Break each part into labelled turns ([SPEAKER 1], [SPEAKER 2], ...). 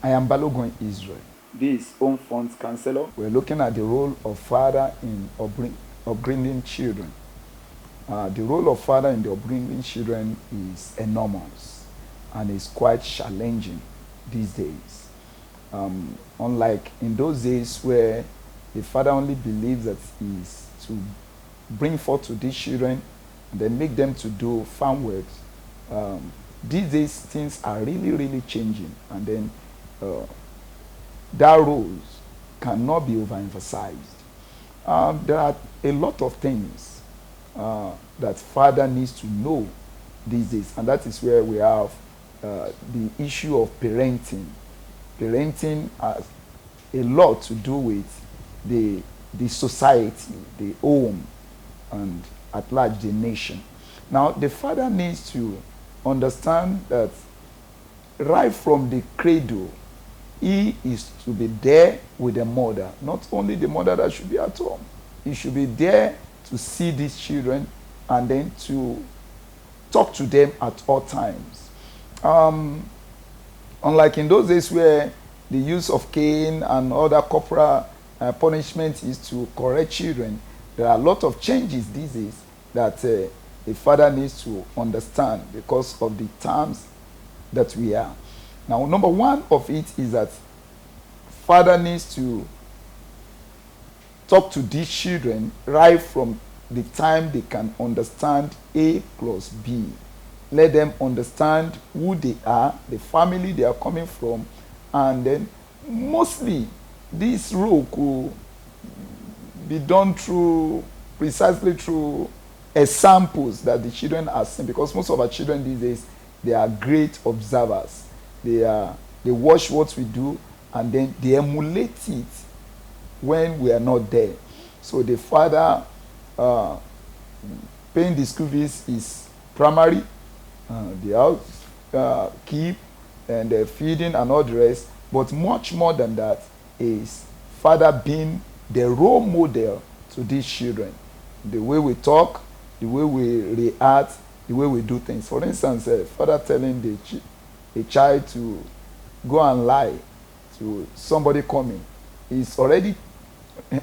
[SPEAKER 1] I am Balogun Israel. This Home Funds Counselor. We're looking at the role of father in upbringing children. The role of father in the upbringing children is enormous and is quite challenging these days. Unlike in those days where the father only believes that he is to bring forth to these children and then make them to do farm works. These days things are really, really changing, and then that roles cannot be overemphasized. There are a lot of things that father needs to know these days, and that is where we have the issue of parenting. Parenting has a lot to do with the society, the home, and at large the nation. Now, the father needs to understand that right from the cradle, he is to be there with the mother. Not only the mother that should be at home. He should be there to see these children and then to talk to them at all times. Unlike in those days where the use of cane and other corporal punishment is to correct children, there are a lot of changes these days that a father needs to understand because of the times that we are. Now, number one of it is that father needs to talk to these children right from the time they can understand A plus B. Let them understand who they are, the family they are coming from, and then mostly this role could be done precisely through examples that the children are seeing, because most of our children these days, they are great observers. They watch what we do and then they emulate it when we are not there. So the father paying the school fees is primary, the house keep and the feeding and all the rest. But much more than that is father being the role model to these children. The way we talk, the way we react, the way we do things. For instance, father telling a child to go and lie to somebody coming is already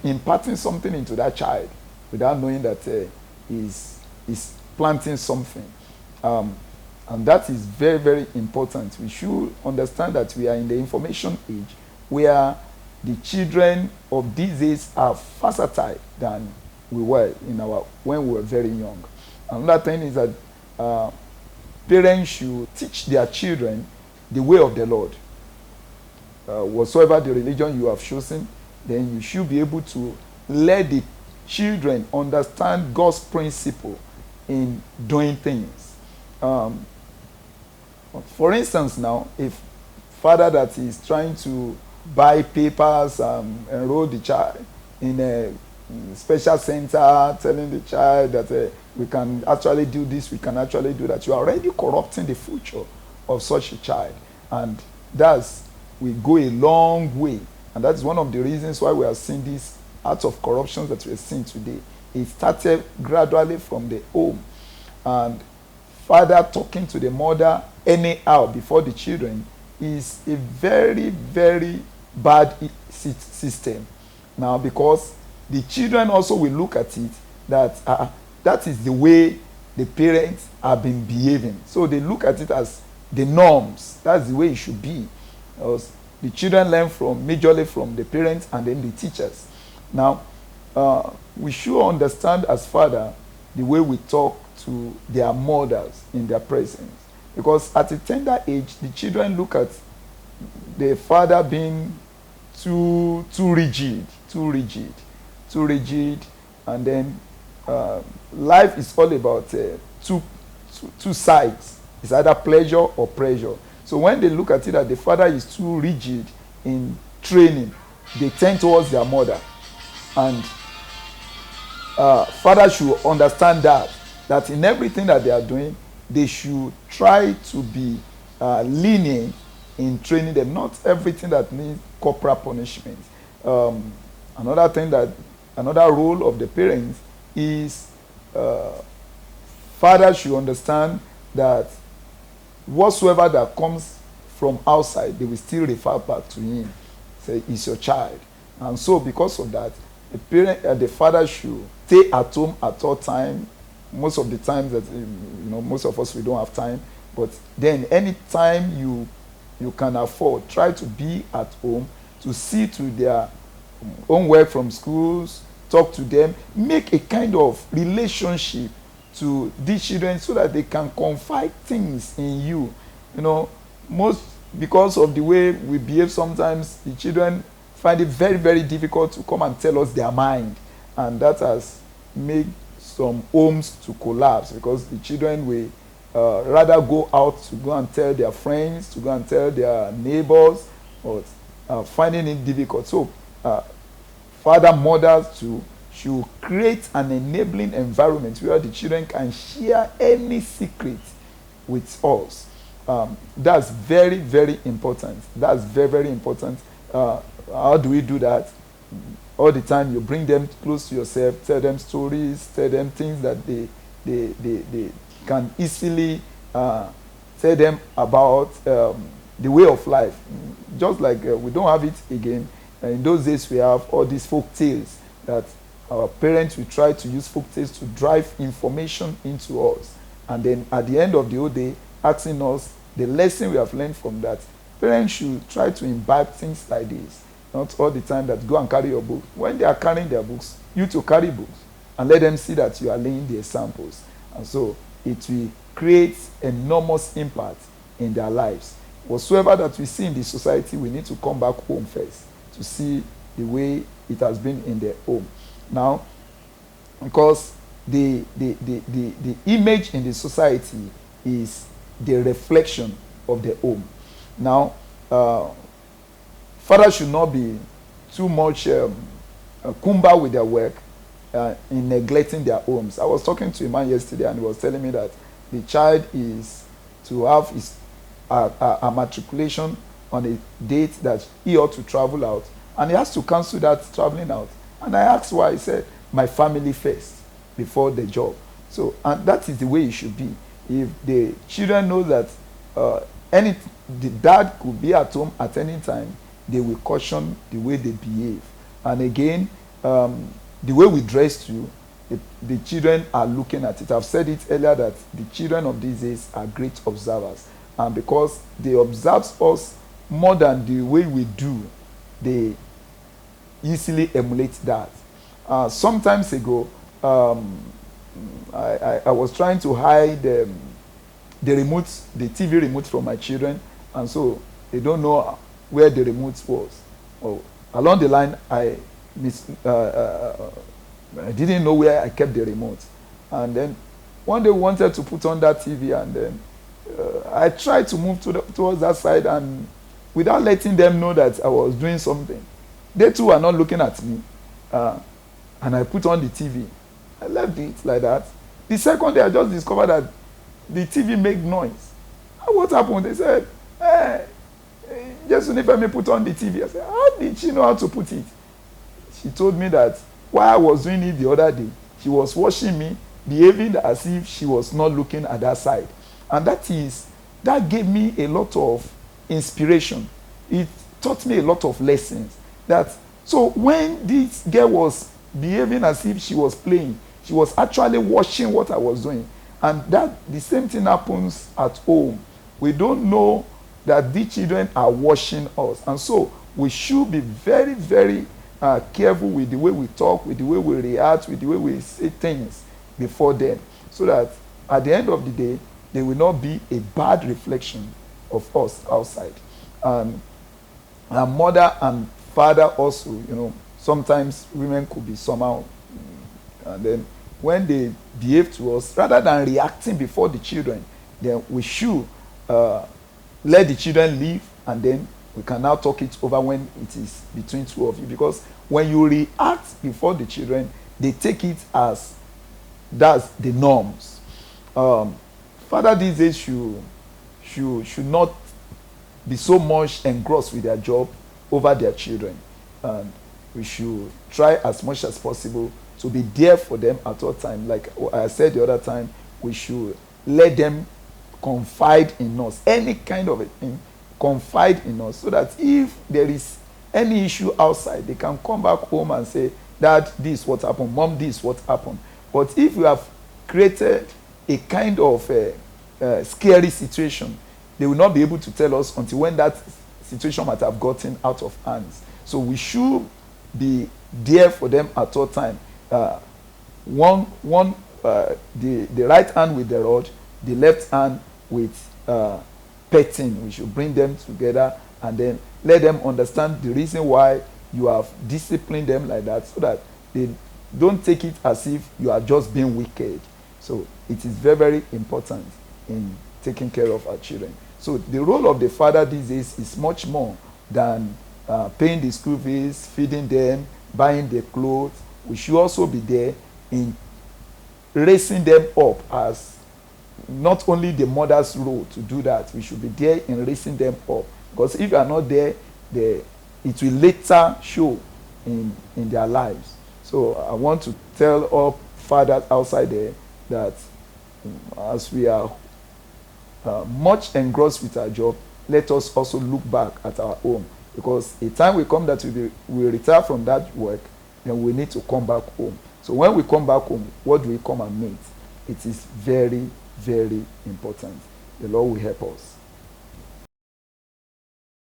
[SPEAKER 1] imparting something into that child without knowing that he's planting something. And that is very, very important. We should understand that we are in the information age where the children of these days are versatile than we were when we were very young. Another thing is that parents should teach their children the way of the Lord. Whatsoever the religion you have chosen, then you should be able to let the children understand God's principle in doing things. For instance, now, if father that is trying to buy papers, enroll the child in a special center, telling the child that we can actually do this, we can actually do that, you are already corrupting the future of such a child. And that's will go a long way. And that's one of the reasons why we are seeing these acts of corruption that we are seeing today. It started gradually from the home. And father talking to the mother anyhow before the children is a very, very bad system. Now, because the children also will look at it that that is the way the parents have been behaving. So they look at it as the norms. That's the way it should be. Because the children learn majorly from the parents and then the teachers. Now, we should understand as father the way we talk to their mothers in their presence. Because at a tender age, the children look at the father being too rigid, and then life is all about two sides. It's either pleasure or pressure. So when they look at it that the father is too rigid in training, they tend towards their mother. And father should understand that in everything that they are doing, they should try to be lenient in training them. Not everything that needs corporal punishment. Another role of the parents is father should understand that whatsoever that comes from outside, they will still refer back to him. Say, it's your child. And so because of that, the father should stay at home at all time. Most of the times that, most of us, we don't have time. But then anytime you can afford, try to be at home, to see to their own work from schools, talk to them, make a kind of relationship to these children so that they can confide things in you. Most because of the way we behave sometimes, the children find it very, very difficult to come and tell us their mind. And that has made some homes to collapse because the children will rather go out to go and tell their friends, to go and tell their neighbors, or finding it difficult. So, father, mothers too should create an enabling environment where the children can share any secret with us. That's very, very important. That's very, very important. How do we do that? All the time you bring them close to yourself, tell them stories, tell them things that they can easily tell them about the way of life. Just like we don't have it again. In those days we have all these folk tales that our parents will try to use folk tales to drive information into us. And then at the end of the whole day, asking us the lesson we have learned from that. Parents should try to imbibe things like this. Not all the time that go and carry your book. When they are carrying their books, you to carry books and let them see that you are laying the examples. And so it will create enormous impact in their lives. Whatsoever that we see in the society, we need to come back home first to see the way it has been in their home. Now, because the image in the society is the reflection of the home. Now, fathers should not be too much kumba with their work in neglecting their homes. I was talking to a man yesterday and he was telling me that the child is to have his a matriculation on a date that he ought to travel out, and he has to cancel that traveling out. And I asked why. He said, my family first before the job. So, and that is the way it should be. If the children know that the dad could be at home at any time, they will caution the way they behave. And again, the way we dress too, the children are looking at it. I've said it earlier that the children of these days are great observers. And because they observe us more than the way we do, they easily emulate that. Sometimes ago, I was trying to hide the TV remote from my children, and so they don't know where the remote was. Along the line, I didn't know where I kept the remote. And then one day we wanted to put on that TV, and then I tried to move towards that side, and without letting them know that I was doing something. They too were not looking at me. And I put on the TV. I left it like that. The second day, I just discovered that the TV made noise. And what happened? They said, hey, just let me put on the TV. I said, how did she know how to put it? She told me that while I was doing it the other day, she was watching me, behaving as if she was not looking at that side. And that gave me a lot of inspiration. It taught me a lot of lessons. So when this girl was behaving as if she was playing, she was actually watching what I was doing. And that the same thing happens at home. We don't know that the children are watching us. And so we should be very, very careful with the way we talk, with the way we react, with the way we say things before them, so that at the end of the day, they will not be a bad reflection of us outside. And mother and father also, sometimes women could be somehow, and then when they behave to us, rather than reacting before the children, then we should let the children leave, and then we can now talk it over when it is between two of you. Because when you react before the children, they take it as that's the norms. Father these days should not be so much engrossed with their job over their children. And we should try as much as possible to be there for them at all time. Like I said the other time, we should let them confide in us. Any kind of a thing, confide in us, so that if there is any issue outside, they can come back home and say, Dad, this is what happened, Mom, this is what happened. But if you have created a kind of scary situation, they will not be able to tell us until when that situation might have gotten out of hands. So we should be there for them at all time. The right hand with the rod, the left hand with petting. We should bring them together and then let them understand the reason why you have disciplined them like that, so that they don't take it as if you are just being wicked. So it is very, very important in taking care of our children. So the role of the father these days is much more than paying the school fees, feeding them, buying the clothes. We should also be there in raising them up, as not only the mother's role to do that. We should be there in raising them up, because if you are not there, it will later show in their lives. So I want to tell all fathers outside there that as we are much engrossed with our job, let us also look back at our home, because a time will come that we retire from that work, then we need to come back home. So when we come back home, what do we come and meet? It is very, very important. The Lord will help us.